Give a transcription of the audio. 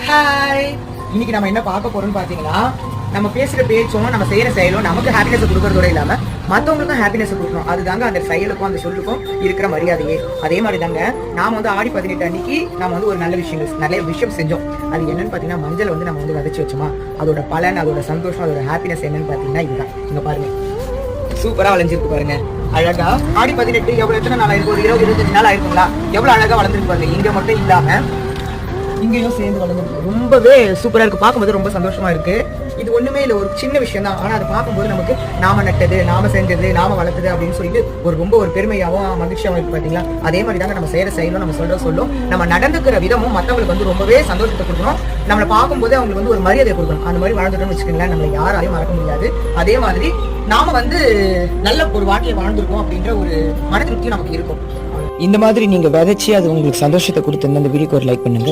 Hi, இன்னைக்கு நம்ம என்ன பார்க்க போறோம்னு பாத்தீங்கன்னா, நம்ம பேசுற பேச்சும் நம்ம செய்யற செயலும் நமக்கு ஹாப்பினஸ் கொடுக்கறதோட இல்லாம மத்தவங்களுக்கும் ஹாப்பினஸ் கொடுக்கணும். அதுதாங்க அந்த செயலுக்கும் அந்த சொல்லுக்கும் இருக்கிற மரியாதையே. அதே மாதிரி தாங்க நாம வந்து ஆடி 18 அன்னைக்கு நம்ம வந்து ஒரு நிறைய விஷயம் செஞ்சோம். அது என்னன்னு பாத்தீங்கன்னா, மஞ்சள் வந்து நம்ம வந்து விதைச்சு வச்சோமா, அதோட பலன், அதோட சந்தோஷம், அதோட ஹாப்பினஸ் என்னன்னு பாத்தீங்கன்னா இதுதான். இங்க பாருங்க, சூப்பரா விளைஞ்சிருக்கு பாருங்க. அழகா ஆடி 18 எவ்வளவு எத்தனை நாள் ஆயிருக்கும், 20-25 நாள் ஆயிருக்குங்களா? எவ்வளவு அழகா வளர்ந்துருக்கு பாருங்க. இங்க மட்டும் இல்லாம இங்கேயும் சேர்ந்து வளர்ந்துருக்கு. ரொம்பவே சூப்பரா இருக்கு, பார்க்கும்போது ரொம்ப சந்தோஷமா இருக்கு. இது ஒண்ணுமே இல்லை, ஒரு சின்ன விஷயம் தான். ஆனா அதை பார்க்கும்போது நமக்கு நாம நட்டது, நாம செஞ்சது, நாம வளர்த்தது அப்படின்னு சொல்லிட்டு ரொம்ப ஒரு பெருமையாவும் மகிழ்ச்சியாவும் இருக்கு பாத்தீங்களா? அதே மாதிரி தாங்க நம்ம செய்யற செயலும், நம்ம சொல்லும், நம்ம நடந்துக்கிற விதமும் மற்றவங்களுக்கு வந்து ரொம்பவே சந்தோஷத்தை கொடுக்கணும். நம்மளை பார்க்கும்போது அவங்களுக்கு வந்து ஒரு மரியாதை கொடுக்கணும். அந்த மாதிரி வாழ்ந்துட்டோம்னு வச்சுக்கோங்களேன், நம்மளை யாராலையும் மறக்க முடியாது. அதே மாதிரி நாம வந்து நல்ல ஒரு வாழ்க்கையை வாழ்ந்திருக்கோம் அப்படின்ற ஒரு மன திருப்தியும் நமக்கு இருக்கும். இந்த மாதிரி நீங்க விதைச்சி அது உங்களுக்கு சந்தோஷத்தை கொடுத்து இந்த வீடியோக்கு ஒரு லைக் பண்ணுங்க.